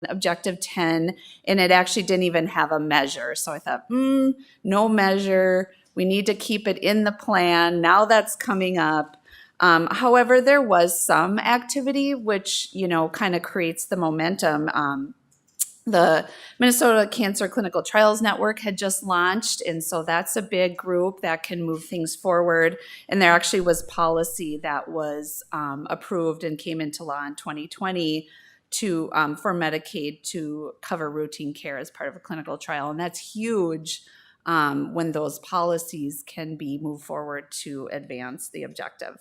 Objective 10, and it actually didn't even have a measure. So I thought, no measure. We need to keep it in the plan. Now that's coming up. However, there was some activity which, kind of creates the momentum. The Minnesota Cancer Clinical Trials Network had just launched, and so that's a big group that can move things forward. And there actually was policy that was approved and came into law in 2020 for Medicaid to cover routine care as part of a clinical trial, and that's huge when those policies can be moved forward to advance the objective.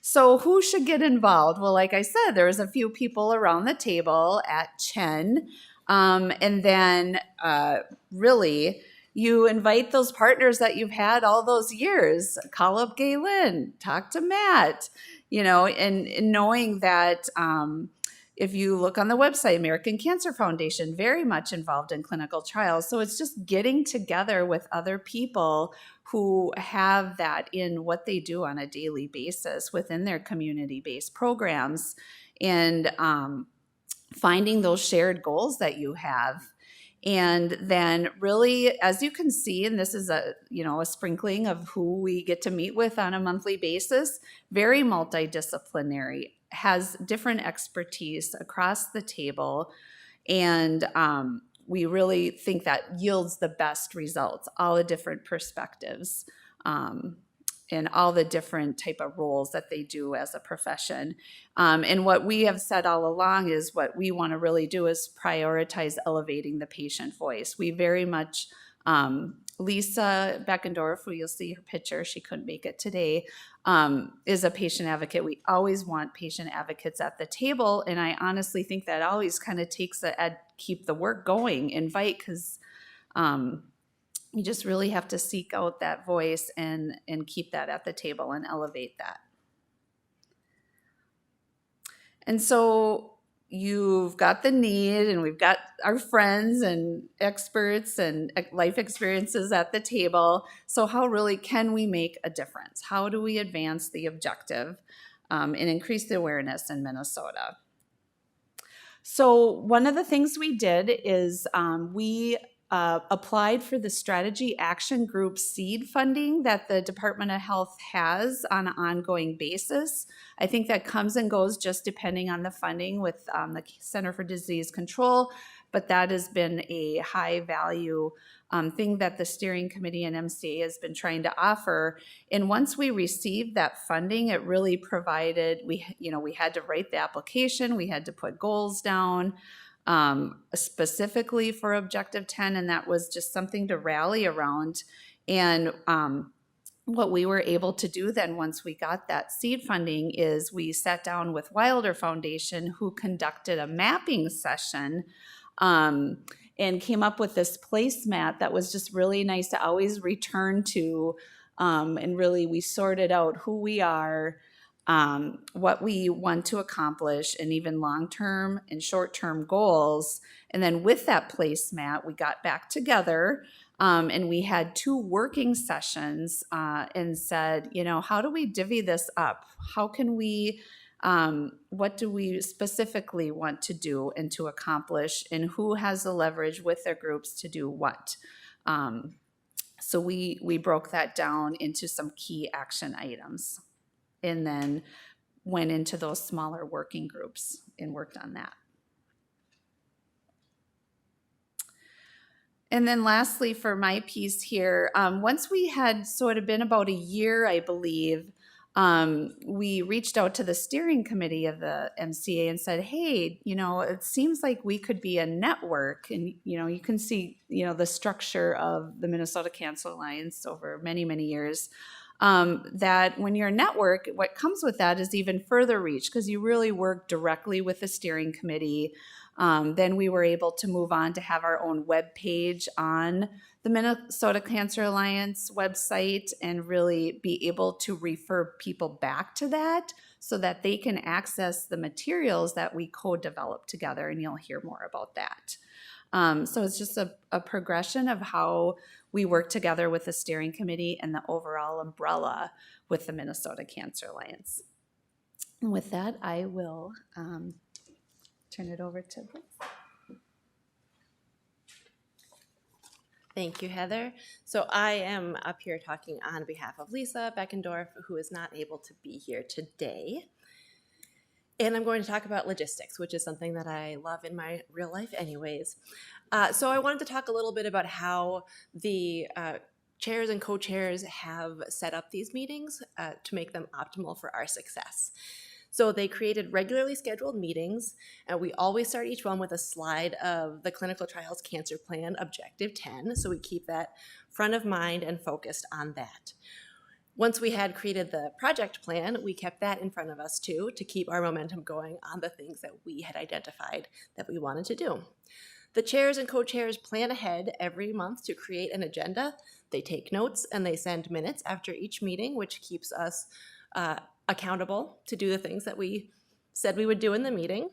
So who should get involved? Well, like I said, there was a few people around the table at Chen. And then really, you invite those partners that you've had all those years. Call up Galen, talk to Matt, and knowing that if you look on the website, American Cancer Foundation, very much involved in clinical trials. So it's just getting together with other people who have that in what they do on a daily basis within their community-based programs, and finding those shared goals that you have. And then really, as you can see, and this is a sprinkling of who we get to meet with on a monthly basis, very multidisciplinary, has different expertise across the table. And we really think that yields the best results, all the different perspectives, and all the different type of roles that they do as a profession. And what we have said all along is what we want to really do is prioritize elevating the patient voice. We very much, Lisa Beckendorf, who you'll see her picture, she couldn't make it today, is a patient advocate. We always want patient advocates at the table, and I honestly think that always kind of keep the work going, invite, because you just really have to seek out that voice and keep that at the table and elevate that. And so you've got the need, and we've got our friends and experts and life experiences at the table. So how really can we make a difference? How do we advance the objective and increase the awareness in Minnesota? So one of the things we did is we applied for the Strategy Action Group seed funding that the Department of Health has on an ongoing basis. I think that comes and goes just depending on the funding with the Center for Disease Control, but that has been a high value thing that the steering committee and MCA has been trying to offer. And once we received that funding, it really provided, we had to write the application, we had to put goals down, specifically for Objective 10, and that was just something to rally around. And what we were able to do then once we got that seed funding is we sat down with Wilder Foundation, who conducted a mapping session and came up with this placemat that was just really nice to always return to. And really we sorted out who we are, what we want to accomplish, and even long-term and short-term goals. And then with that placemat, we got back together and we had 2 working sessions and said, how do we divvy this up? How can we, what do we specifically want to do and to accomplish, and who has the leverage with their groups to do what? So we broke that down into some key action items, and then went into those smaller working groups and worked on that. And then lastly, for my piece here, once we had sort of been about a year, I believe, we reached out to the steering committee of the MCA and said, hey, it seems like we could be a network. And, you can see, the structure of the Minnesota Cancer Alliance over many, many years. That when you're a network, what comes with that is even further reach, because you really work directly with the steering committee. Then we were able to move on to have our own web page on the Minnesota Cancer Alliance website and really be able to refer people back to that so that they can access the materials that we co-developed together, and you'll hear more about that. So it's just a progression of how we work together with the steering committee and the overall umbrella with the Minnesota Cancer Alliance. And with that, I will turn it over to Liz. Thank you, Heather. So I am up here talking on behalf of Lisa Beckendorf, who is not able to be here today. And I'm going to talk about logistics, which is something that I love in my real life anyways. So I wanted to talk a little bit about how the chairs and co-chairs have set up these meetings to make them optimal for our success. So they created regularly scheduled meetings, and we always start each one with a slide of the Clinical Trials Cancer Plan Objective 10, so we keep that front of mind and focused on that. Once we had created the project plan, we kept that in front of us too to keep our momentum going on the things that we had identified that we wanted to do. The chairs and co-chairs plan ahead every month to create an agenda. They take notes and they send minutes after each meeting, which keeps us accountable to do the things that we said we would do in the meeting.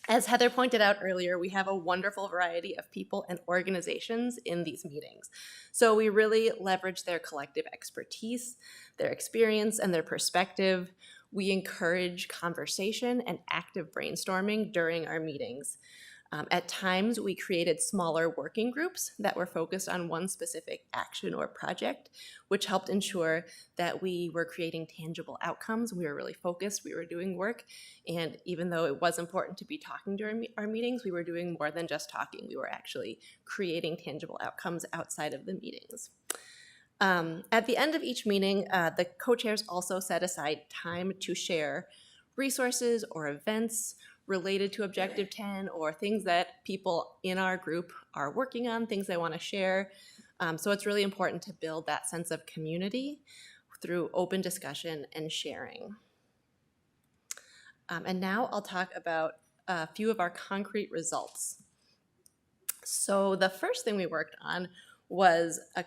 As Heather pointed out earlier, we have a wonderful variety of people and organizations in these meetings. So we really leverage their collective expertise, their experience, and their perspective. We encourage conversation and active brainstorming during our meetings. At times, we created smaller working groups that were focused on one specific action or project, which helped ensure that we were creating tangible outcomes. We were really focused, we were doing work, and even though it was important to be talking during our meetings, we were doing more than just talking. We were actually creating tangible outcomes outside of the meetings. At the end of each meeting, the co-chairs also set aside time to share resources or events related to Objective 10 or things that people in our group are working on, things they want to share. So it's really important to build that sense of community through open discussion and sharing. And now I'll talk about a few of our concrete results. So the first thing we worked on was a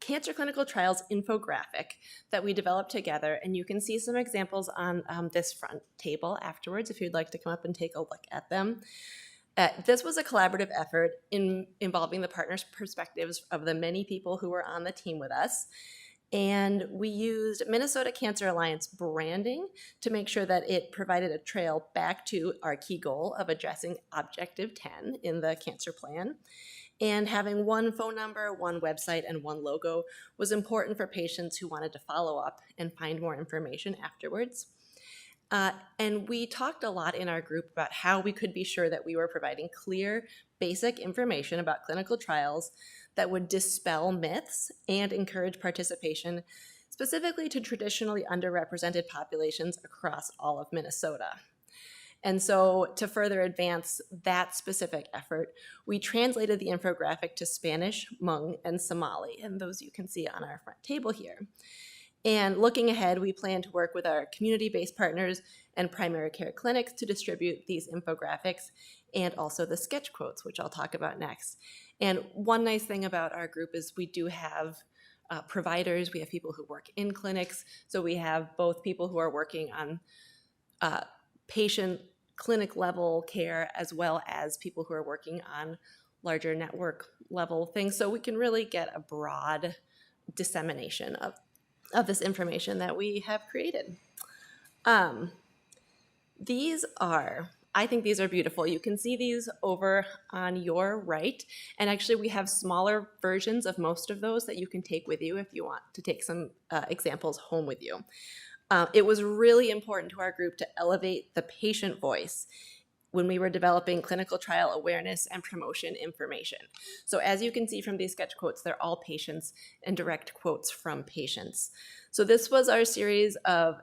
cancer clinical trials infographic that we developed together, and you can see some examples on this front table afterwards if you'd like to come up and take a look at them. This was a collaborative effort involving the partners' perspectives of the many people who were on the team with us, and we used Minnesota Cancer Alliance branding to make sure that it provided a trail back to our key goal of addressing Objective 10 in the cancer plan. And having one phone number, one website, and one logo was important for patients who wanted to follow up and find more information afterwards. And we talked a lot in our group about how we could be sure that we were providing clear, basic information about clinical trials that would dispel myths and encourage participation, specifically to traditionally underrepresented populations across all of Minnesota. And so to further advance that specific effort, we translated the infographic to Spanish, Hmong, and Somali, and those you can see on our front table here. And looking ahead, we plan to work with our community-based partners and primary care clinics to distribute these infographics and also the sketch quotes, which I'll talk about next. And one nice thing about our group is we do have providers, we have people who work in clinics, so we have both people who are working on patient clinic level care as well as people who are working on larger network level things, so we can really get a broad dissemination of this information that we have created. I think these are beautiful. You can see these over on your right, and actually we have smaller versions of most of those that you can take with you if you want to take some examples home with you. It was really important to our group to elevate the patient voice when we were developing clinical trial awareness and promotion information. So as you can see from these sketch quotes, they're all patients and direct quotes from patients. So this was our series of,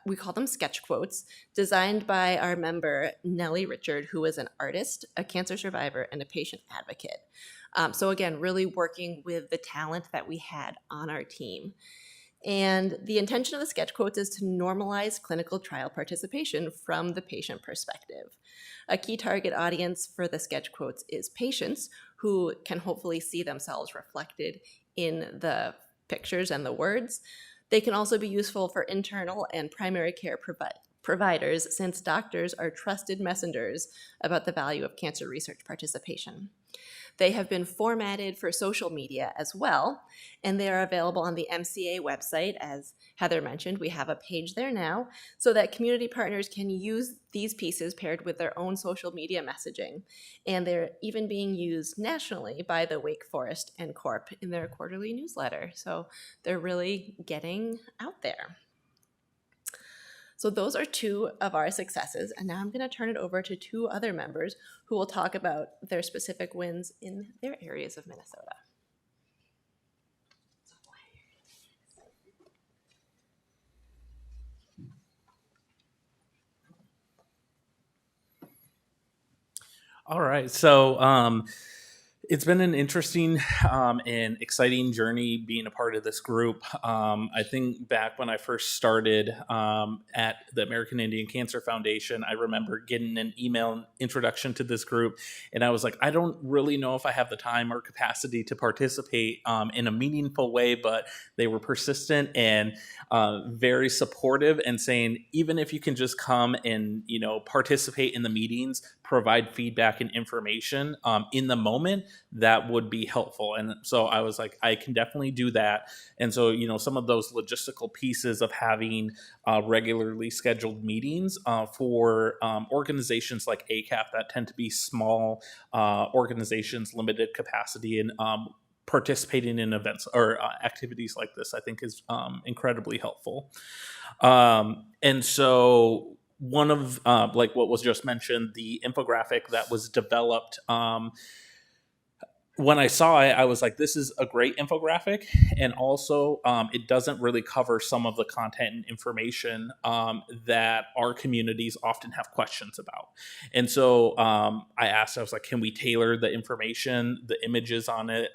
we call them sketch quotes, designed by our member, Nellie Richard, who is an artist, a cancer survivor, and a patient advocate. So again, really working with the talent that we had on our team. And the intention of the sketch quotes is to normalize clinical trial participation from the patient perspective. A key target audience for the sketch quotes is patients who can hopefully see themselves reflected in the pictures and the words. They can also be useful for internal and primary care providers, since doctors are trusted messengers about the value of cancer research participation. They have been formatted for social media as well, and they are available on the MCA website. As Heather mentioned, we have a page there now so that community partners can use these pieces paired with their own social media messaging. And they're even being used nationally by the Wake Forest and Corp in their quarterly newsletter. So they're really getting out there. So those are two of our successes. And now I'm going to turn it over to two other members who will talk about their specific wins in their areas of Minnesota. All right. So it's been an interesting and exciting journey being a part of this group. I think back when I first started at the American Indian Cancer Foundation, I remember getting an email introduction to this group, and I was like, I don't really know if I have the time or capacity to participate in a meaningful way, but they were persistent and very supportive and saying, even if you can just come and, participate in the meetings, provide feedback and information in the moment, that would be helpful. And so I was like, I can definitely do that. And so, some of those logistical pieces of having regularly scheduled meetings for organizations like ACAF that tend to be small organizations, limited capacity, and participating in events or activities like this, I think is incredibly helpful. And so one of like what was just mentioned, the infographic that was developed, when I saw it, I was like, this is a great infographic. And also, it doesn't really cover some of the content and information that our communities often have questions about. And so I asked, I was like, can we tailor the information, the images on it,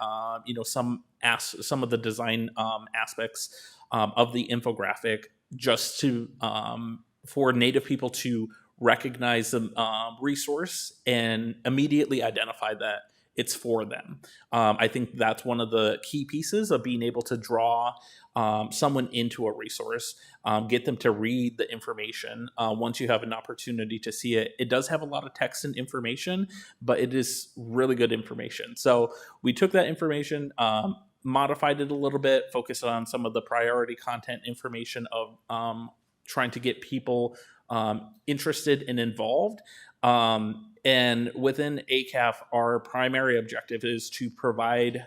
some of the design aspects of the infographic just to for Native people to recognize the resource and immediately identify that it's for them. I think that's one of the key pieces of being able to draw someone into a resource, get them to read the information. Once you have an opportunity to see it, it does have a lot of text and information, but it is really good information. So we took that information, modified it a little bit, focused on some of the priority content information of trying to get people interested and involved. And within ACAF, our primary objective is to provide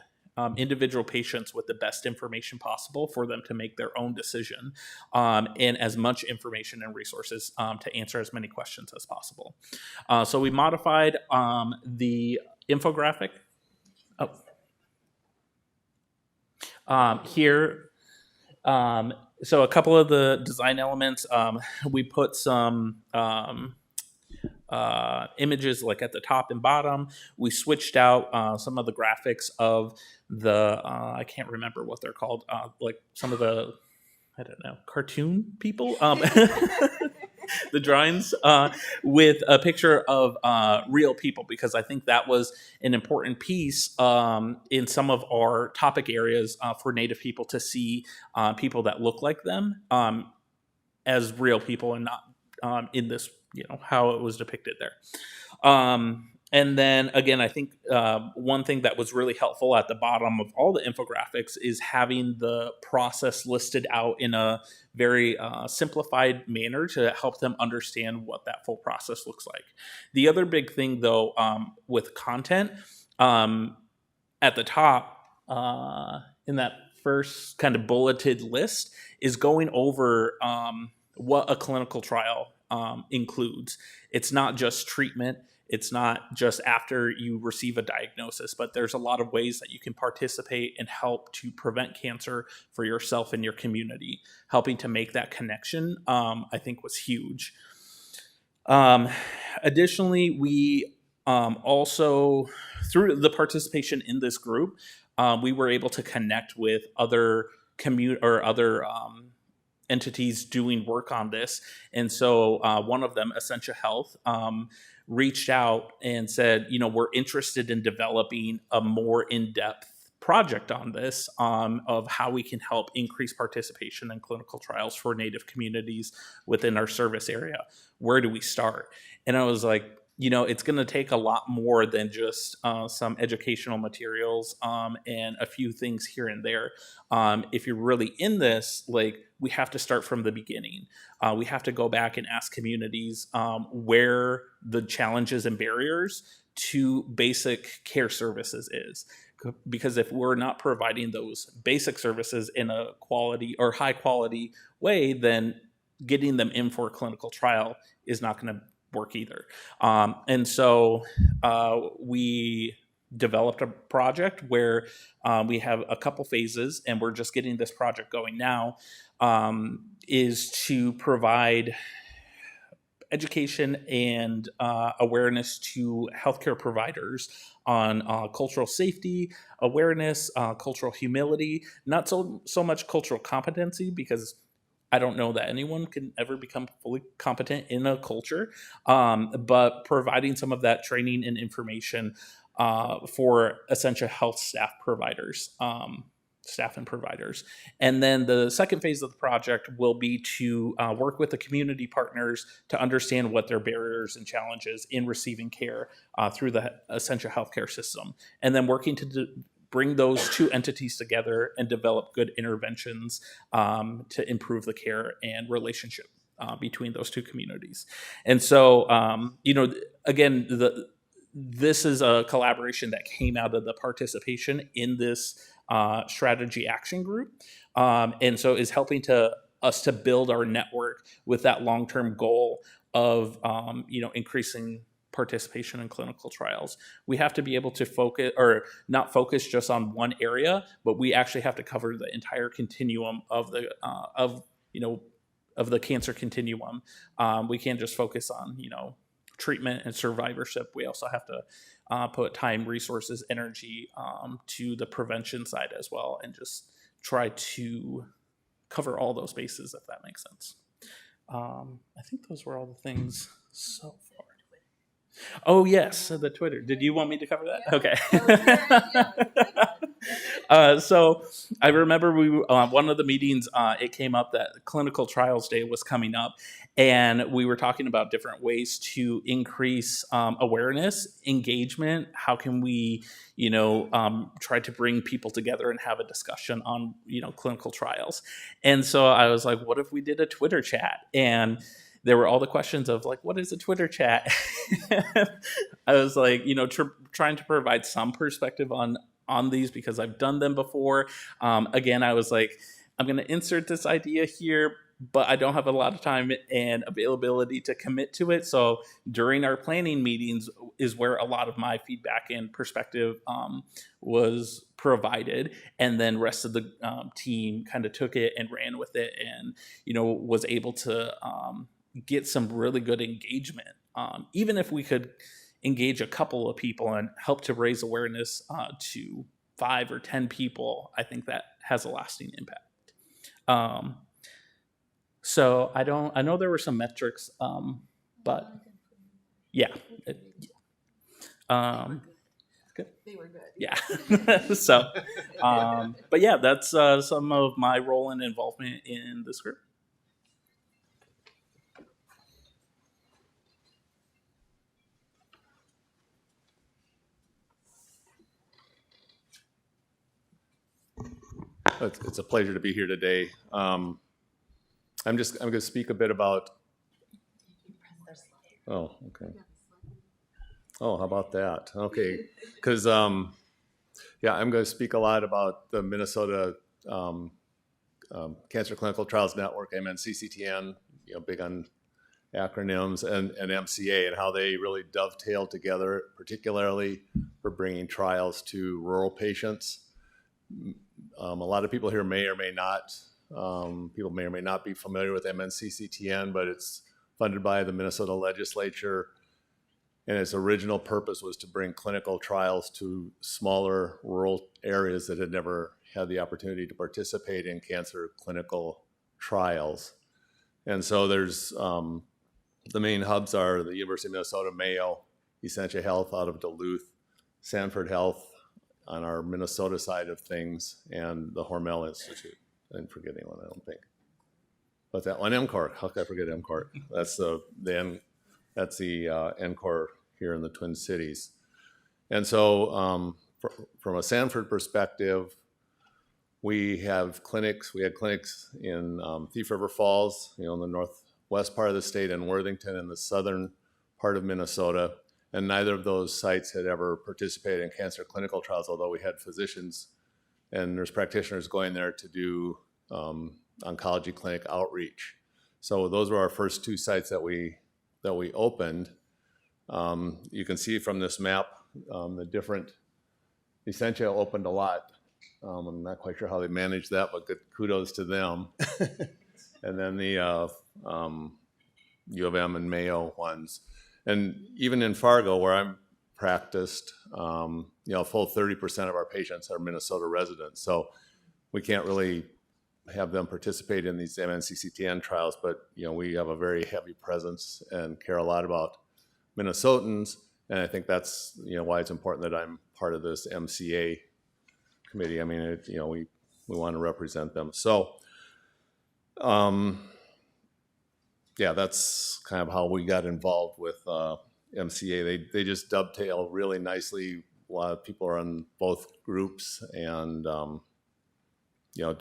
individual patients with the best information possible for them to make their own decision, and as much information and resources to answer as many questions as possible. So we modified the infographic. Here, so a couple of the design elements, we put some images like at the top and bottom. We switched out some of the graphics of the I can't remember what they're called, like some of the, I don't know, cartoon people, the drawings, with a picture of real people, because I think that was an important piece in some of our topic areas for Native people to see people that look like them as real people and not in this, how it was depicted there. And then again, I think one thing that was really helpful at the bottom of all the infographics is having the process listed out in a very simplified manner to help them understand what that full process looks like. The other big thing, though, with content, at the top in that first kind of bulleted list is going over what a clinical trial includes. It's not just treatment. It's not just after you receive a diagnosis, but there's a lot of ways that you can participate and help to prevent cancer for yourself and your community. Helping to make that connection, I think, was huge. Additionally, we also, through the participation in this group, we were able to connect with other entities doing work on this. And so one of them, Essentia Health, reached out and said, we're interested in developing a more in-depth project on this, of how we can help increase participation in clinical trials for Native communities within our service area. Where do we start? And I was like, it's going to take a lot more than just some educational materials and a few things here and there. If you're really in this, like, we have to start from the beginning. We have to go back and ask communities where the challenges and barriers to basic care services is. Because if we're not providing those basic services in a quality or high quality way, then getting them in for a clinical trial is not going to work either. And so we developed a project where we have a couple phases, and we're just getting this project going now, is to provide education and awareness to healthcare providers on cultural safety, awareness, cultural humility, not so much cultural competency, because I don't know that anyone can ever become fully competent in a culture, but providing some of that training and information for essential health staff and providers. And then the second phase of the project will be to work with the community partners to understand what their barriers and challenges in receiving care through the essential healthcare system, and then working to bring those two entities together and develop good interventions to improve the care and relationship between those two communities. And so, again, this is a collaboration that came out of the participation in this strategy action group, and so is helping us to build our network with that long-term goal of increasing participation in clinical trials. We have to be able to focus, or not focus just on one area, but we actually have to cover the entire continuum of the cancer continuum. We can't just focus on treatment and survivorship. We also have to put time, resources, energy to the prevention side as well, and just try to cover all those bases, if that makes sense. I think those were all the things so far. Oh, yes, the Twitter. Did you want me to cover that? Okay. So I remember one of the meetings, it came up that Clinical Trials Day was coming up, and we were talking about different ways to increase awareness, engagement. How can we, try to bring people together and have a discussion on, clinical trials? And so I was like, what if we did a Twitter chat? And there were all the questions of like, what is a Twitter chat? I was like, trying to provide some perspective on these, because I've done them before. Again, I was like, I'm going to insert this idea here, but I don't have a lot of time and availability to commit to it. So during our planning meetings is where a lot of my feedback and perspective was provided. And then rest of the team kind of took it and ran with it, and, was able to get some really good engagement. Even if we could engage a couple of people and help to raise awareness to 5 or 10 people, I think that has a lasting impact. So I know there were some metrics, but yeah. Good. They were good. Yeah. So, but yeah, that's some of my role and involvement in this group. It's a pleasure to be here today. I'm going to speak a bit about. Oh, okay. Oh, how about that? Okay, because I'm going to speak a lot about the Minnesota Cancer Clinical Trials Network, MNCCTN. Big on acronyms, and MCA, and how they really dovetail together, particularly for bringing trials to rural patients. A lot of people here may or may not be familiar with MNCCTN, but it's funded by the Minnesota legislature, and its original purpose was to bring clinical trials to smaller rural areas that had never had the opportunity to participate in cancer clinical trials. And so there's the main hubs are the University of Minnesota, Mayo, Essentia Health out of Duluth, Sanford Health on our Minnesota side of things, and the Hormel Institute. I'm forgetting one, I don't think. What's that one? MCOR. How could I forget MCOR? That's the NCOR here in the Twin Cities. And so from a Sanford perspective, we have clinics. We had clinics in Thief River Falls, in the northwest part of the state, and Worthington in the southern part of Minnesota. And neither of those sites had ever participated in cancer clinical trials, although we had physicians and nurse practitioners going there to do oncology clinic outreach. So those were our first two sites that we opened. You can see from this map the different. Essentia opened a lot. I'm not quite sure how they managed that, but good kudos to them. And then the U of M and Mayo ones. And even in Fargo, where I'm practiced, full 30% of our patients are Minnesota residents. So we can't really have them participate in these MNCCTN trials, but we have a very heavy presence and care a lot about Minnesotans. And I think that's why it's important that I'm part of this MCA committee. I mean, we want to represent them. So, that's kind of how we got involved with MCA. They just dovetail really nicely. A lot of people are on both groups, and to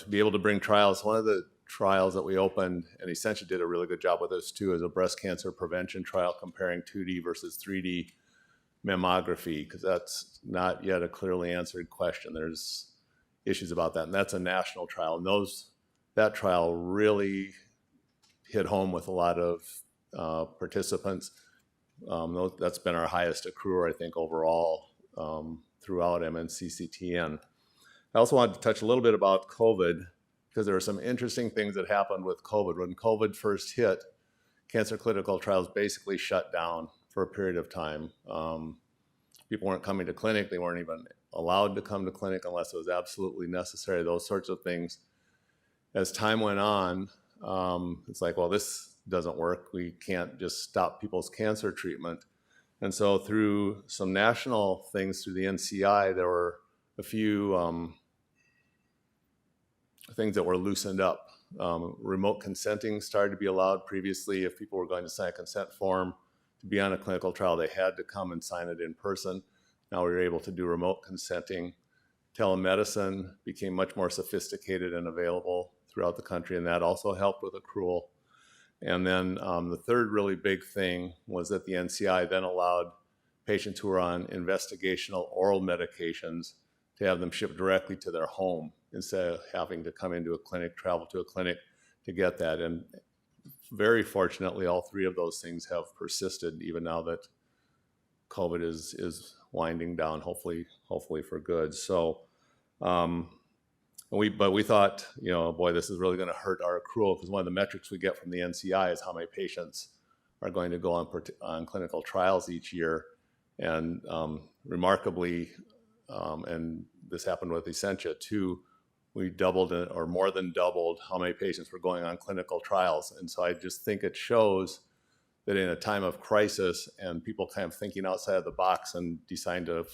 be able to bring trials. One of the trials that we opened, and Essentia did a really good job with this too, is a breast cancer prevention trial comparing 2D versus 3D mammography, because that's not yet a clearly answered question. There's issues about that, and that's a national trial. And that trial really hit home with a lot of participants. That's been our highest accruer, I think, overall throughout MNCCTN. I also wanted to touch a little bit about COVID, because there are some interesting things that happened with COVID. When COVID first hit, cancer clinical trials basically shut down for a period of time. People weren't coming to clinic. They weren't even allowed to come to clinic unless it was absolutely necessary, those sorts of things. As time went on, it's like, well, this doesn't work. We can't just stop people's cancer treatment. And so through some national things through the NCI, there were a few things that were loosened up. Remote consenting started to be allowed. Previously, if people were going to sign a consent form to be on a clinical trial, they had to come and sign it in person. Now we were able to do remote consenting. Telemedicine became much more sophisticated and available throughout the country, and that also helped with accrual. And then the third really big thing was that the NCI then allowed patients who were on investigational oral medications to have them shipped directly to their home instead of having to come into a clinic, travel to a clinic to get that. And very fortunately, all three of those things have persisted even now that COVID is winding down, hopefully for good. So, we thought, boy, this is really going to hurt our accrual, because one of the metrics we get from the NCI is how many patients are going to go on clinical trials each year. And remarkably, and this happened with Essentia too, we doubled or more than doubled how many patients were going on clinical trials. And so I just think it shows that in a time of crisis and people kind of thinking outside of the box and deciding to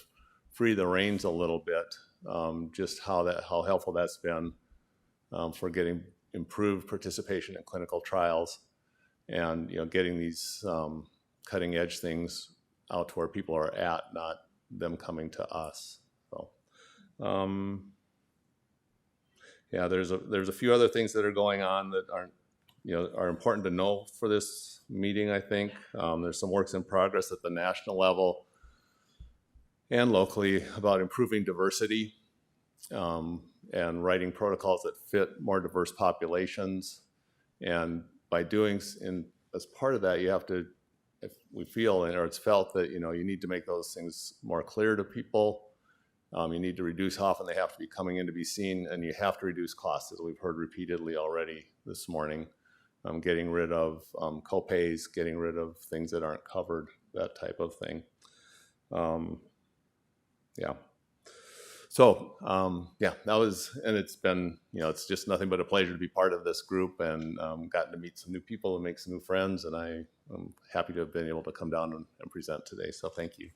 free the reins a little bit, just how helpful that's been for getting improved participation in clinical trials, and getting these cutting edge things out to where people are at, not them coming to us. So, there's a few other things that are going on that are important to know for this meeting, I think. There's some works in progress at the national level and locally about improving diversity and writing protocols that fit more diverse populations. And by doing, as part of that, you have to, if we feel, or it's felt that, you need to make those things more clear to people. You need to reduce how often they have to be coming in to be seen, and you have to reduce costs, as we've heard repeatedly already this morning. Getting rid of co-pays, getting rid of things that aren't covered, that type of thing. So, that was, and it's been, it's just nothing but a pleasure to be part of this group, and gotten to meet some new people and make some new friends, and I'm happy to have been able to come down and present today, so thank you.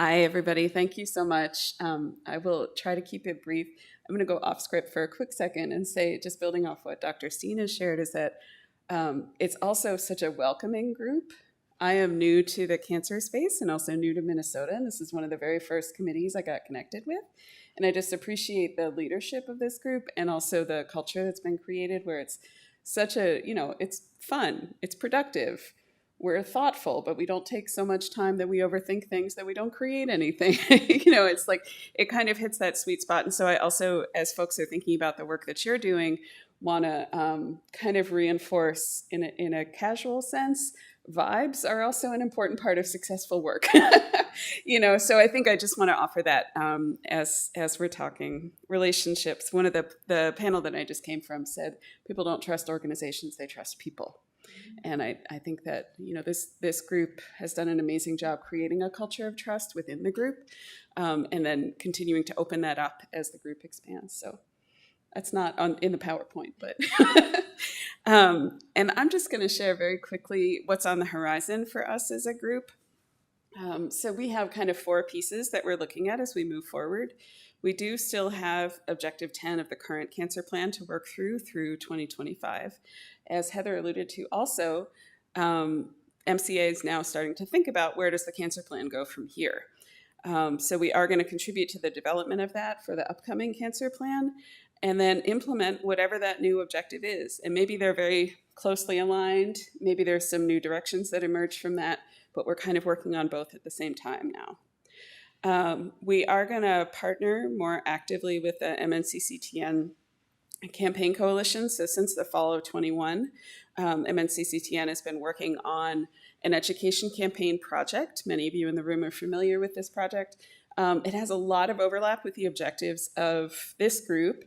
Hi, everybody. Thank you so much. I will try to keep it brief. I'm going to go off script for a quick second and say, just building off what Dr. Steen has shared, is that it's also such a welcoming group. I am new to the cancer space and also new to Minnesota, and this is one of the very first committees I got connected with. And I just appreciate the leadership of this group and also the culture that's been created where it's such a, it's fun, it's productive. We're thoughtful, but we don't take so much time that we overthink things that we don't create anything. It's like it kind of hits that sweet spot. And so I also, as folks are thinking about the work that you're doing, want to kind of reinforce in a casual sense, vibes are also an important part of successful work. So I think I just want to offer that as we're talking relationships. One of the panel that I just came from said, people don't trust organizations, they trust people. And I think that this group has done an amazing job creating a culture of trust within the group, and then continuing to open that up as the group expands. So that's not in the PowerPoint, but and I'm just going to share very quickly what's on the horizon for us as a group. So we have kind of 4 pieces that we're looking at as we move forward. We do still have Objective 10 of the current cancer plan to work through 2025. As Heather alluded to also, MCA is now starting to think about where does the cancer plan go from here. So we are going to contribute to the development of that for the upcoming cancer plan and then implement whatever that new objective is. And maybe they're very closely aligned. Maybe there's some new directions that emerge from that, but we're kind of working on both at the same time now. We are going to partner more actively with the MNCCTN campaign coalition. So since the fall of 21, MNCCTN has been working on an education campaign project. Many of you in the room are familiar with this project. It has a lot of overlap with the objectives of this group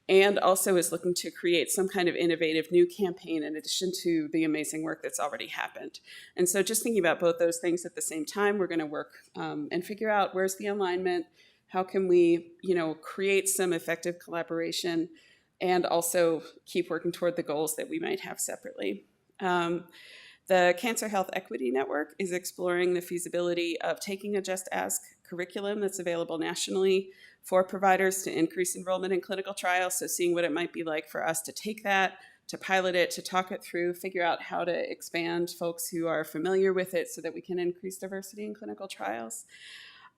and also is looking to create some kind of innovative new campaign in addition to the amazing work that's already happened. And so just thinking about both those things at the same time, we're going to work and figure out where's the alignment, how can we, create some effective collaboration, and also keep working toward the goals that we might have separately. The Cancer Health Equity Network is exploring the feasibility of taking a Just Ask curriculum that's available nationally for providers to increase enrollment in clinical trials. So seeing what it might be like for us to take that, to pilot it, to talk it through, figure out how to expand folks who are familiar with it so that we can increase diversity in clinical trials.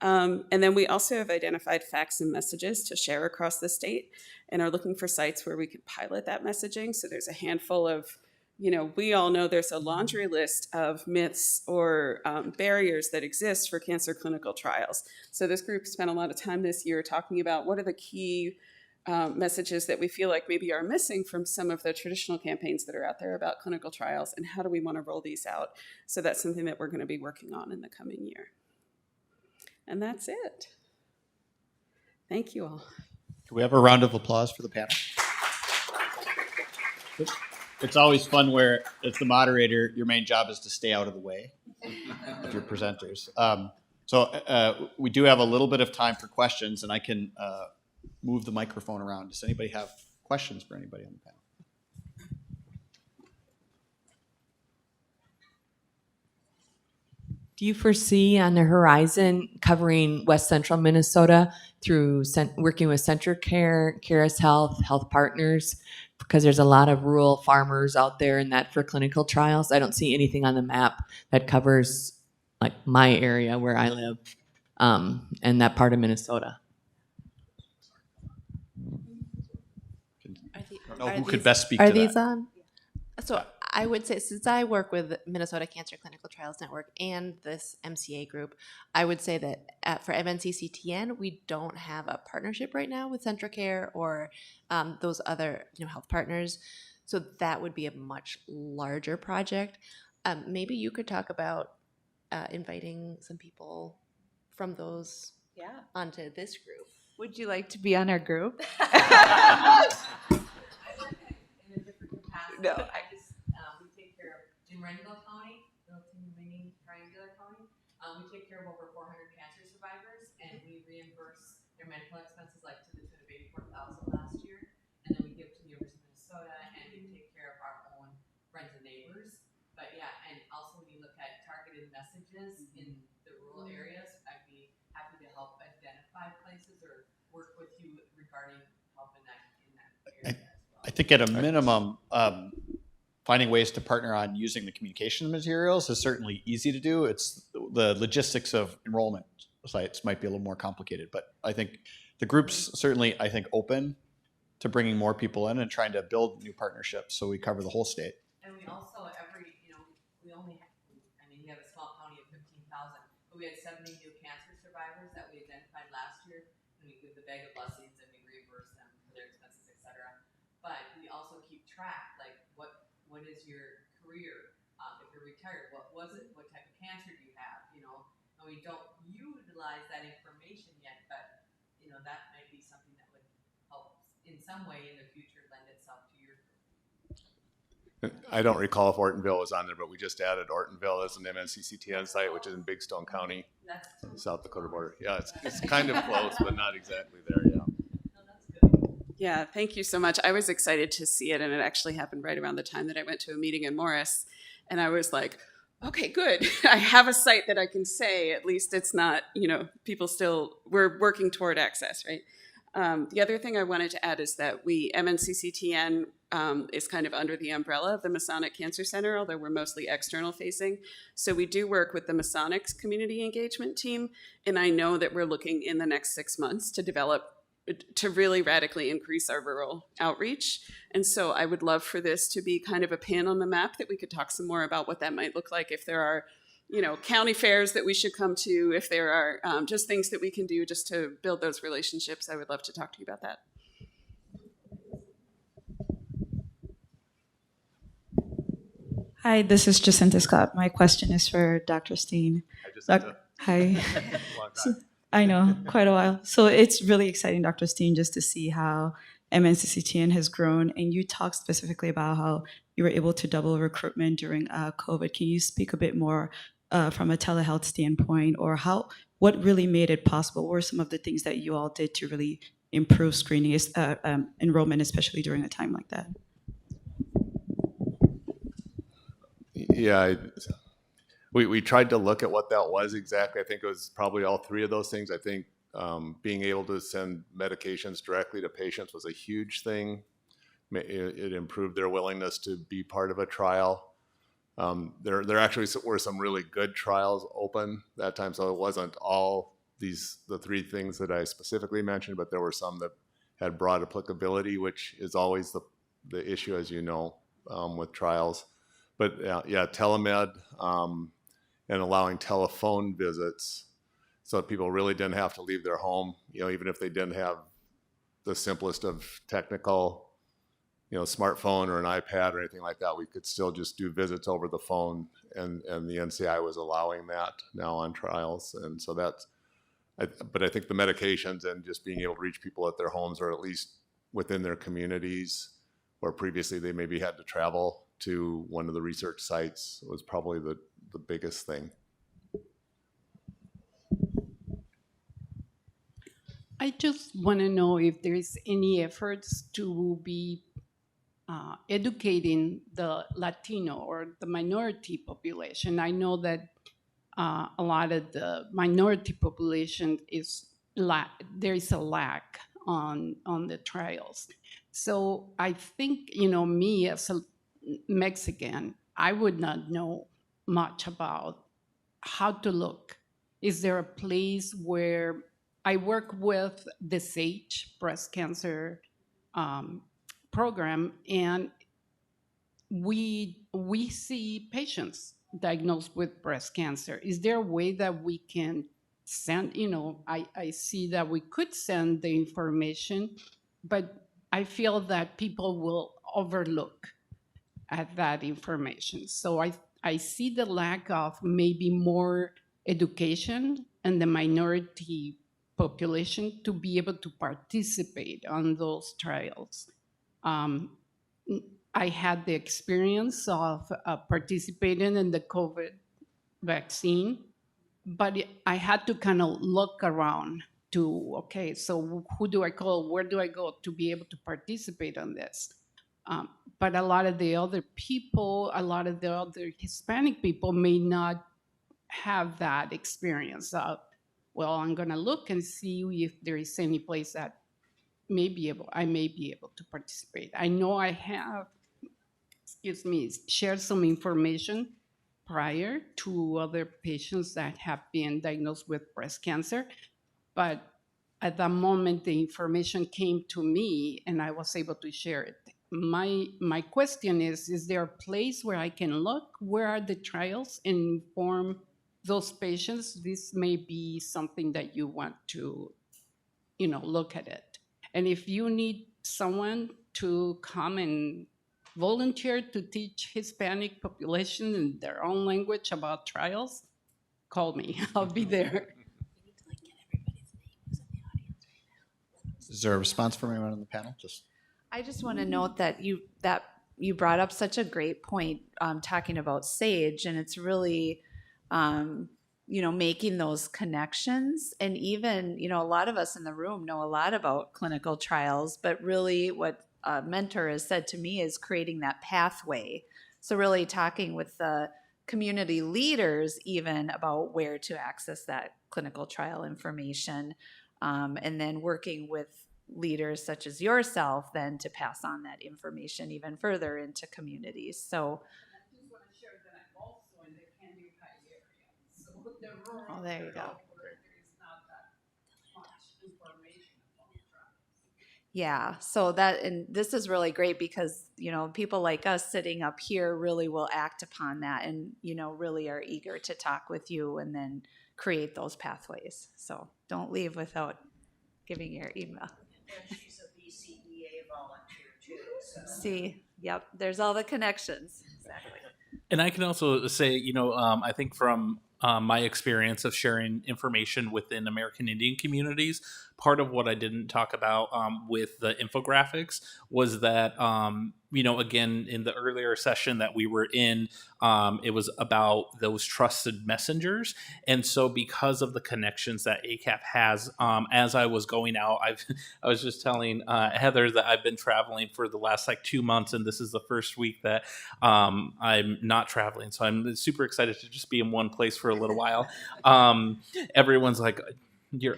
And then we also have identified facts and messages to share across the state and are looking for sites where we could pilot that messaging. So there's a handful of, we all know there's a laundry list of myths or barriers that exist for cancer clinical trials. So this group spent a lot of time this year talking about what are the key messages that we feel like maybe are missing from some of the traditional campaigns that are out there about clinical trials, and how do we want to roll these out. So that's something that we're going to be working on in the coming year. And that's it. Thank you all. Can we have a round of applause for the panel? It's always fun where, as the moderator, your main job is to stay out of the way of your presenters. So we do have a little bit of time for questions, and I can move the microphone around. Does anybody have questions for anybody on the panel? Do you foresee on the horizon covering West Central Minnesota through working with CentraCare, Caris Health, Health Partners? Because there's a lot of rural farmers out there in that for clinical trials. I don't see anything on the map that covers like my area where I live and that part of Minnesota. I don't know who could best speak to that. Are these on? So I would say, since I work with Minnesota Cancer Clinical Trials Network and this MCA group, I would say that for MNCCTN, we don't have a partnership right now with CentraCare or those other health partners. So that would be a much larger project. Maybe you could talk about inviting some people from those onto this group. Would you like to be on our group? No, we take care of in Randall County, Littleton, Winning, Triangular County. We take care of over 400 cancer survivors, and we reimburse their medical expenses like to the tune of $84,000 last year. And then we give to the University of Minnesota, and we take care of our own friends and neighbors. But yeah, and also we look at targeted messages in the rural areas. I'd be identify places or work with you regarding help in that area as well? I think at a minimum, finding ways to partner on using the communication materials is certainly easy to do. It's the logistics of enrollment sites might be a little more complicated, but I think the group's certainly, I think, open to bringing more people in and trying to build new partnerships so we cover the whole state. And we also, we only have, we have a small county of 15,000, but we had 70 new cancer survivors that we identified last year, and we give the bag of blessings and we reimburse them for their expenses, et cetera. But we also keep track, like, what is your career? If you're retired, what was it? What type of cancer do you have? And we don't utilize that information yet, but, that might be something that would help in some way in the future lend itself to your group. I don't recall if Ortonville was on there, but we just added Ortonville as an MNCCTN site, which is in Big Stone County, South Dakota border. Yeah, it's kind of close, but not exactly there. Yeah. Yeah, thank you so much. I was excited to see it, and it actually happened right around the time that I went to a meeting in Morris, and I was like, okay, good. I have a site that I can say, at least it's not, people still, we're working toward access, right? The other thing I wanted to add is that MNCCTN is kind of under the umbrella of the Masonic Cancer Center, although we're mostly external facing. So we do work with the Masonics community engagement team, and I know that we're looking in the next 6 months to really radically increase our rural outreach. And so I would love for this to be kind of a pin on the map that we could talk some more about what that might look like, if there are county fairs that we should come to, if there are just things that we can do just to build those relationships. I would love to talk to you about that. Hi, this is Jacinta Scott. My question is for Dr. Steen. Hi. I know, quite a while. So it's really exciting, Dr. Steen, just to see how MNCCTN has grown. And you talked specifically about how you were able to double recruitment during COVID. Can you speak a bit more from a telehealth standpoint, or what really made it possible? What were some of the things that you all did to really improve screening, enrollment, especially during a time like that? Yeah, we tried to look at what that was exactly. I think it was probably all three of those things. I think being able to send medications directly to patients was a huge thing. It improved their willingness to be part of a trial. There actually were some really good trials open that time, so it wasn't all the three things that I specifically mentioned, but there were some that had broad applicability, which is always the issue, as you know, with trials. But yeah, telemed and allowing telephone visits so that people really didn't have to leave their home, even if they didn't have the simplest of technical, smartphone or an iPad or anything like that. We could still just do visits over the phone, and the NCI was allowing that now on trials. And so but I think the medications and just being able to reach people at their homes, or at least within their communities, where previously they maybe had to travel to one of the research sites, was probably the biggest thing. I just want to know if there's any efforts to be educating the Latino or the minority population. I know that a lot of the minority population there is a lack on the trials. So I think, me as a Mexican, I would not know much about how to look. Is there a place where I work with the SAGE breast cancer program, and we see patients diagnosed with breast cancer. Is there a way that we can send, I see that we could send the information, but I feel that people will overlook at that information. So I see the lack of maybe more education in the minority population to be able to participate on those trials. I had the experience of participating in the COVID vaccine, but I had to kind of look around to, okay, so who do I call? Where do I go to be able to participate on this? But a lot of the other people, a lot of the other Hispanic people may not have that experience. well, I'm going to look and see if there is any place that I may be able to participate. I know I have, shared some information prior to other patients that have been diagnosed with breast cancer, but at that moment the information came to me and I was able to share it. My question is there a place where I can look? Where are the trials, and inform those patients this may be something that you want to, look at it? And if you need someone to come and volunteer to teach Hispanic population in their own language about trials, call me. I'll be there. Is there a response from anyone on the panel? I just want to note that you brought up such a great point, talking about SAGE, and it's really, making those connections. And even, a lot of us in the room know a lot about clinical trials, but really what a mentor has said to me is creating that pathway. So really talking with the community leaders even about where to access that clinical trial information, and then working with leaders such as yourself then to pass on that information even further into communities. So oh, there you go. Yeah, so that, and this is really great because, people like us sitting up here really will act upon that and, really are eager to talk with you and then create those pathways. So don't leave without giving your email. And she's a BCEA volunteer too. So. See, yep, there's all the connections. Exactly. And I can also say, I think from my experience of sharing information within American Indian communities, part of what I didn't talk about with the infographics was that, again, in the earlier session that we were in, it was about those trusted messengers. And so because of the connections that ACAP has, as I was going out, I was just telling Heather that I've been traveling for the last 2 months, and this is the first week that I'm not traveling. So I'm super excited to just be in one place for a little while. Everyone's like,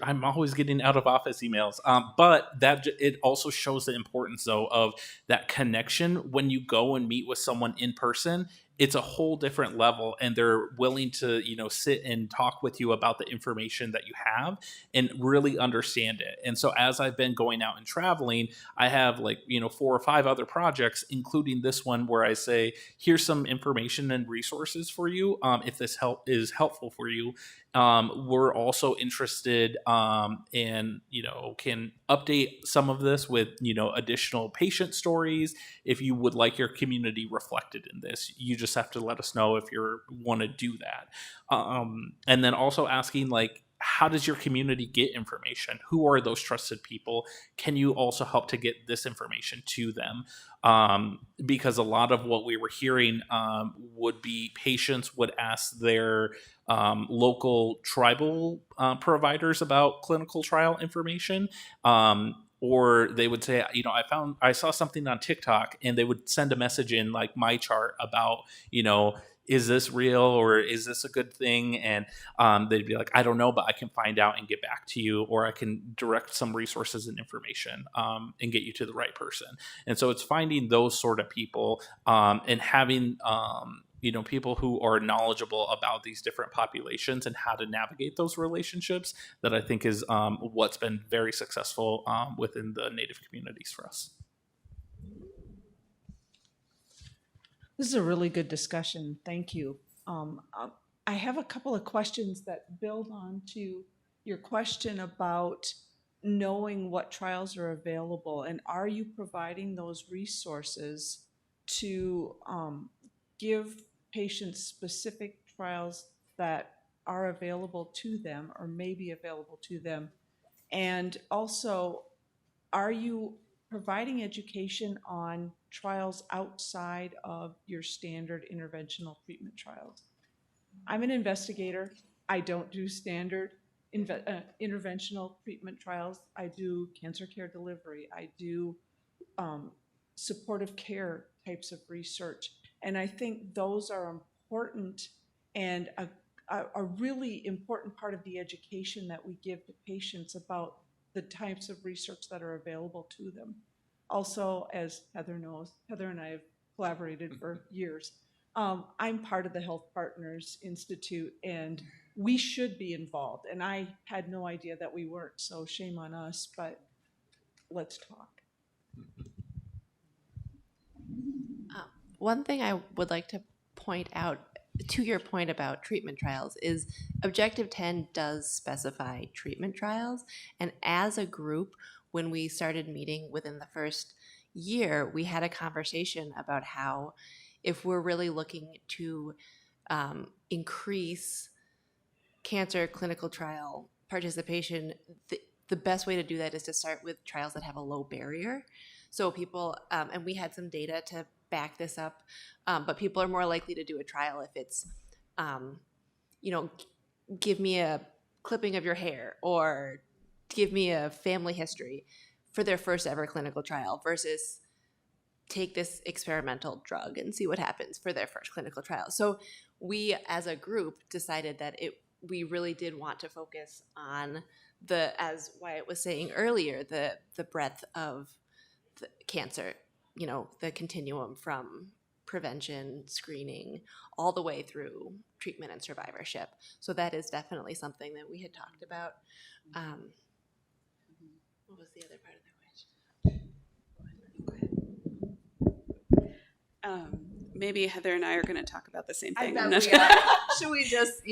I'm always getting out of office emails. But it also shows the importance, though, of that connection. When you go and meet with someone in person, it's a whole different level, and they're willing to, sit and talk with you about the information that you have and really understand it. And so as I've been going out and traveling, I have 4 or 5 other projects, including this one where I say, here's some information and resources for you. If this is helpful for you. We're also interested in, can update some of this with, additional patient stories. If you would like your community reflected in this, you just have to let us know if you want to do that. And then also asking, how does your community get information? Who are those trusted people? Can you also help to get this information to them? Because a lot of what we were hearing would be patients would ask their local tribal providers about clinical trial information. Or they would say, I saw something on TikTok, and they would send a message in my chart about, is this real or is this a good thing? And they'd be like, I don't know, but I can find out and get back to you, or I can direct some resources and information and get you to the right person. And so it's finding those sort of people and having people who are knowledgeable about these different populations and how to navigate those relationships that I think is what's been very successful within the Native communities for us. This is a really good discussion. Thank you. I have a couple of questions that build on to your question about knowing what trials are available, and are you providing those resources to give patients specific trials that are available to them or may be available to them? And also, are you providing education on trials outside of your standard interventional treatment trials? I'm an investigator. I don't do standard interventional treatment trials. I do cancer care delivery. I do supportive care types of research. And I think those are important and a really important part of the education that we give to patients about the types of research that are available to them. Also, as Heather knows, Heather and I have collaborated for years. I'm part of the Health Partners Institute, and we should be involved. And I had no idea that we weren't, so shame on us, but let's talk. One thing I would like to point out to your point about treatment trials is Objective 10 does specify treatment trials. And as a group, when we started meeting within the first year, we had a conversation about how if we're really looking to increase cancer clinical trial participation, the best way to do that is to start with trials that have a low barrier. So people, and we had some data to back this up, but people are more likely to do a trial if it's, give me a clipping of your hair or give me a family history for their first ever clinical trial versus take this experimental drug and see what happens for their first clinical trial. So we as a group decided that we really did want to focus on as Wyatt was saying earlier, the breadth of the cancer, the continuum from prevention, screening, all the way through treatment and survivorship. So that is definitely something that we had talked about. What was the other part of the question? Maybe Heather and I are going to talk about the same thing. I I'm bet not we sure. are. Should we just,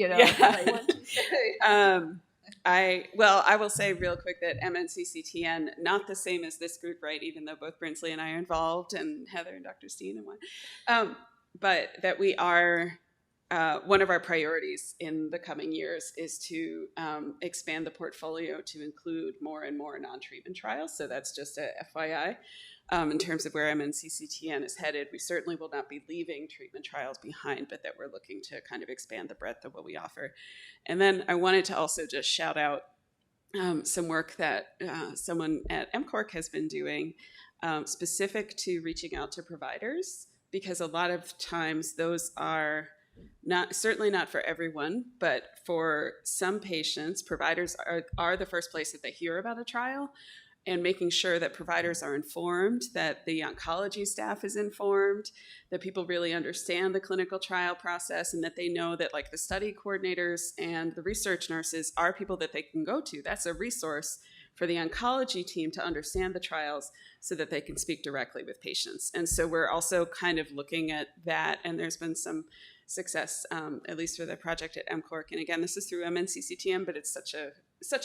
I will say real quick that MNCCTN, not the same as this group, right? Even though both Brinsley and I are involved, and Heather and Dr. Steen and one, but that we are, one of our priorities in the coming years is to expand the portfolio to include more and more non-treatment trials. So that's just a FYI. In terms of where MNCCTN is headed, we certainly will not be leaving treatment trials behind, but that we're looking to kind of expand the breadth of what we offer. And then I wanted to also just shout out some work that someone at MCORC has been doing specific to reaching out to providers, because a lot of times those are certainly not for everyone, but for some patients, providers are the first place that they hear about a trial. And making sure that providers are informed, that the oncology staff is informed, that people really understand the clinical trial process, and that they know that like the study coordinators and the research nurses are people that they can go to. That's a resource for the oncology team to understand the trials so that they can speak directly with patients. And so we're also kind of looking at that, and there's been some success, at least for the project at MCORC. And again, this is through MNCCTM, but it's such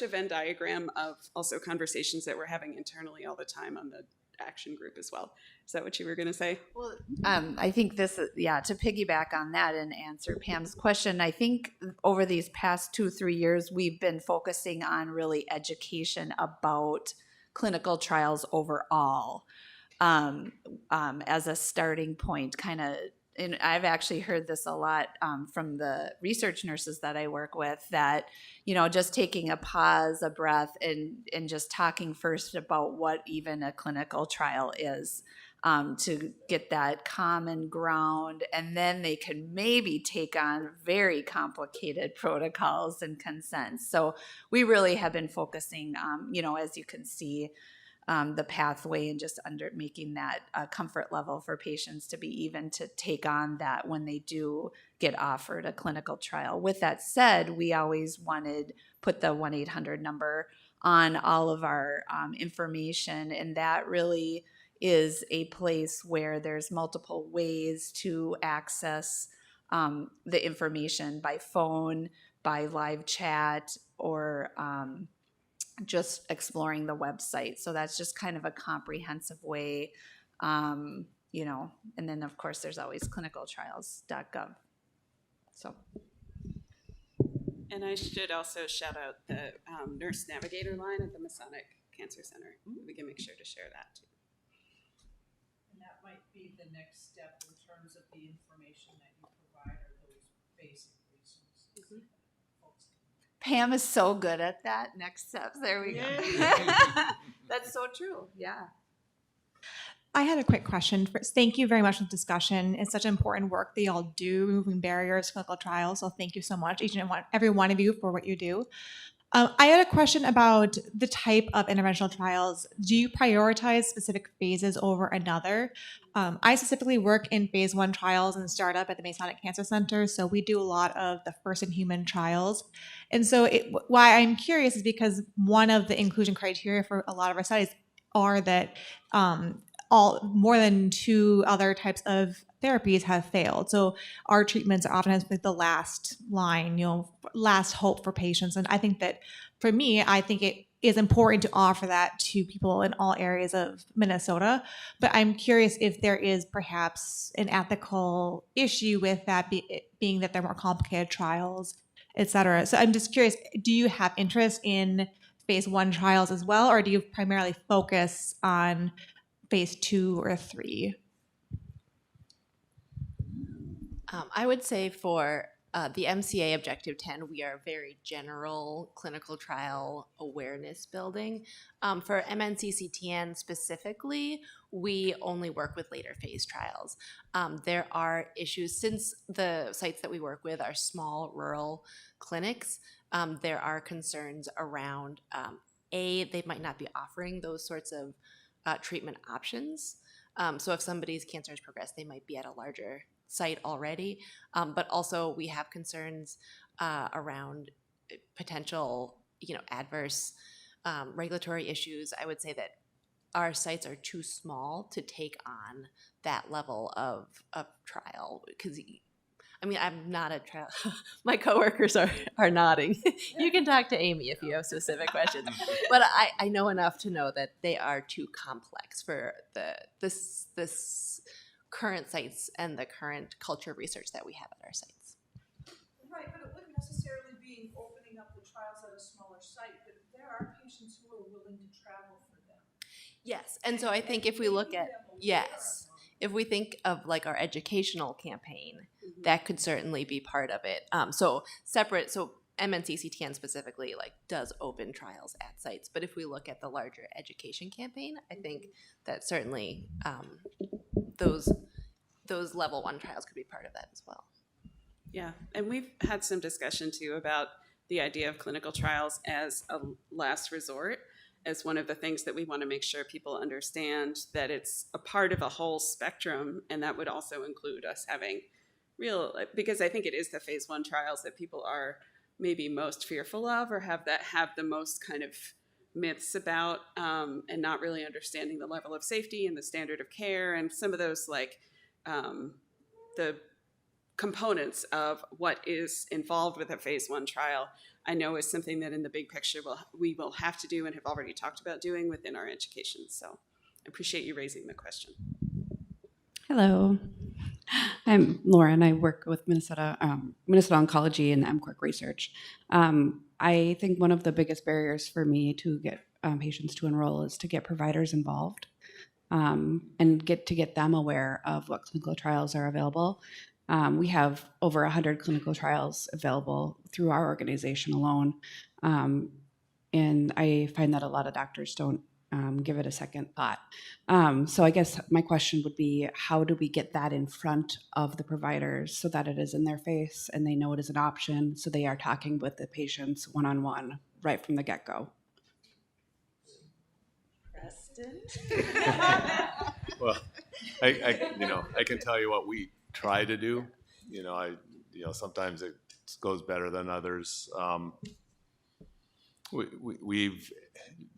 a Venn diagram of also conversations that we're having internally all the time on the action group as well. Is that what you were going to say? Well, I think this is, to piggyback on that and answer Pam's question, I think over these past 2-3 years, we've been focusing on really education about clinical trials overall as a starting point, kind of. And I've actually heard this a lot from the research nurses that I work with, that, just taking a pause, a breath, and just talking first about what even a clinical trial is, to get that common ground. And then they can maybe take on very complicated protocols and consents. So we really have been focusing, as you can see, the pathway and just making that comfort level for patients to be even to take on that when they do get offered a clinical trial. With that said, we always put the 1-800 number on all of our information, and that really is a place where there's multiple ways to access the information by phone, by live chat, or just exploring the website. So that's just kind of a comprehensive way, and then of course there's always clinicaltrials.gov. So. And I should also shout out the Nurse Navigator line at the Masonic Cancer Center. We can make sure to share that too. And that might be the next step in terms of the information that you provide, or those basic resources. Mm-hmm. Pam is so good at that. Next steps. There we go. That's so true. Yeah. I had a quick question. First, thank you very much for the discussion. It's such important work that y'all do, removing barriers, clinical trials. So thank you so much, each and every one of you, for what you do. I had a question about the type of interventional trials. Do you prioritize specific phases over another? I specifically work in phase 1 trials and startup at the Masonic Cancer Center, so we do a lot of the first-in-human trials. And so why I'm curious is because one of the inclusion criteria for a lot of our studies are that more than 2 other types of therapies have failed. So our treatments are oftentimes like the last line, last hope for patients. And I think that for me, I think it is important to offer that to people in all areas of Minnesota. But I'm curious if there is perhaps an ethical issue with that being that they're more complicated trials, et cetera. So I'm just curious, do you have interest in phase 1 trials as well, or do you primarily focus on phase 2 or 3? I would say for the MCA Objective 10, we are very general clinical trial awareness building. For MNCCTN specifically, we only work with later phase trials. There are issues, since the sites that we work with are small rural clinics, there are concerns around, they might not be offering those sorts of treatment options. So if somebody's cancer has progressed, they might be at a larger site already. But also we have concerns around potential, adverse regulatory issues. I would say that our sites are too small to take on that level of trial, because I'm not a trial. My coworkers are nodding. You can talk to Amy if you have specific questions. But I know enough to know that they are too complex for this current sites and the current culture research that we have at our sites. Right, but it wouldn't necessarily be opening up the trials at a smaller site, but there are patients who are willing to travel for them. Yes, and so I think if we look at, if we think of like our educational campaign, that could certainly be part of it. So MNCCTN specifically does open trials at sites, but if we look at the larger education campaign, I think that certainly those level 1 trials could be part of that as well. Yeah, and we've had some discussion too about the idea of clinical trials as a last resort, as one of the things that we want to make sure people understand, that it's a part of a whole spectrum, and that would also include us having because I think it is the phase 1 trials that people are maybe most fearful of, or have the most kind of myths about, and not really understanding the level of safety and the standard of care and some of those the components of what is involved with a phase 1 trial, I know is something that in the big picture we will have to do and have already talked about doing within our education. So I appreciate you raising the question. Hello, I'm Lauren. I work with Minnesota Oncology and MCORC research. I think one of the biggest barriers for me to get patients to enroll is to get providers involved and get them aware of what clinical trials are available. We have over 100 clinical trials available through our organization alone. And I find that a lot of doctors don't give it a second thought. So I guess my question would be, how do we get that in front of the providers so that it is in their face and they know it is an option, so they are talking with the patients one-on-one right from the get-go? Preston? Well, I can tell you what we try to do. Sometimes it goes better than others. We've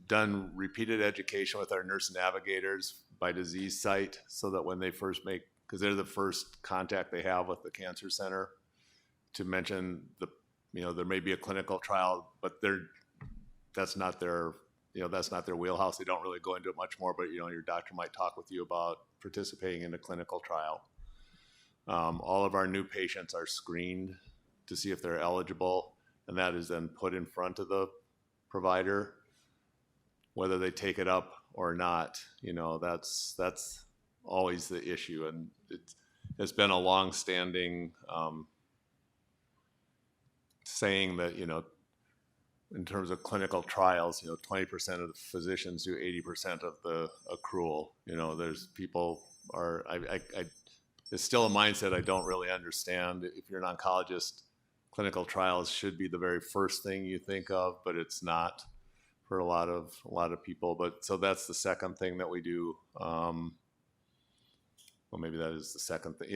done repeated education with our nurse navigators by disease site, so that when they first because they're the first contact they have with the cancer center, to mention there may be a clinical trial, but that's not their wheelhouse. They don't really go into it much more, but your doctor might talk with you about participating in a clinical trial. All of our new patients are screened to see if they're eligible, and that is then put in front of the provider, whether they take it up or not. That's always the issue, and it's been a long-standing saying that in terms of clinical trials, 20% of the physicians do 80% of the accrual. There's people are, it's still a mindset I don't really understand. If you're an oncologist, clinical trials should be the very first thing you think of, but it's not for a lot of people. But so that's the second thing that we do. Well, maybe that is the second thing.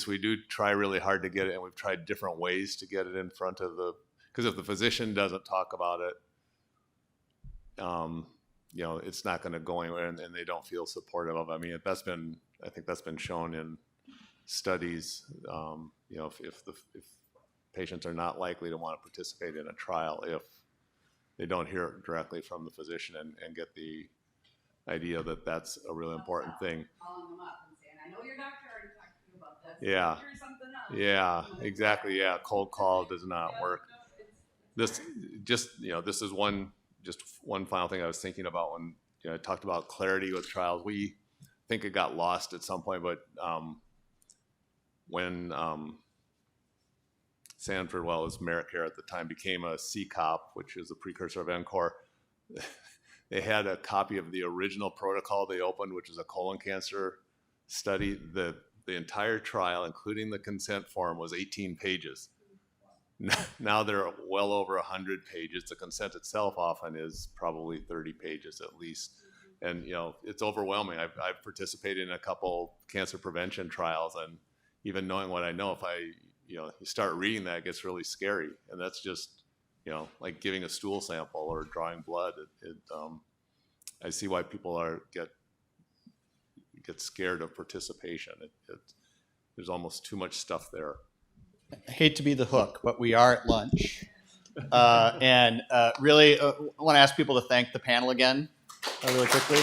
We do try really hard to get it, and we've tried different ways to get it in front of because if the physician doesn't talk about it, it's not going to go anywhere, and they don't feel supportive of it. I mean, I think that's been shown in studies. If patients are not likely to want to participate in a trial if they don't hear it directly from the physician and get the idea that that's a really important thing. Calling them up and saying, I know your doctor already talked to you about this. Yeah. Here's something else. Yeah, exactly. Yeah, cold call does not work. This is one final thing I was thinking about when I talked about clarity with trials. We think it got lost at some point, but when Sanford, well, it was Americare at the time, became a CCOP, which is a precursor of NCORE, they had a copy of the original protocol they opened, which is a colon cancer study. The entire trial, including the consent form, was 18 pages. Now they're well over 100 pages. The consent itself often is probably 30 pages at least. And, it's overwhelming. I've participated in a couple cancer prevention trials, and even knowing what I know, if you start reading that, it gets really scary. And that's just, like giving a stool sample or drawing blood. I see why people get scared of participation. There's almost too much stuff there. I hate to be the hook, but we are at lunch. And really, I want to ask people to thank the panel again, really quickly.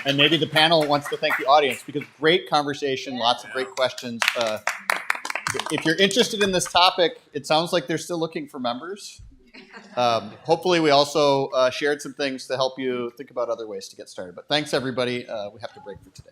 And maybe the panel wants to thank the audience, because great conversation, lots of great questions. If you're interested in this topic, it sounds like they're still looking for members. Hopefully, we also shared some things to help you think about other ways to get started. But thanks, everybody. We have to break for today.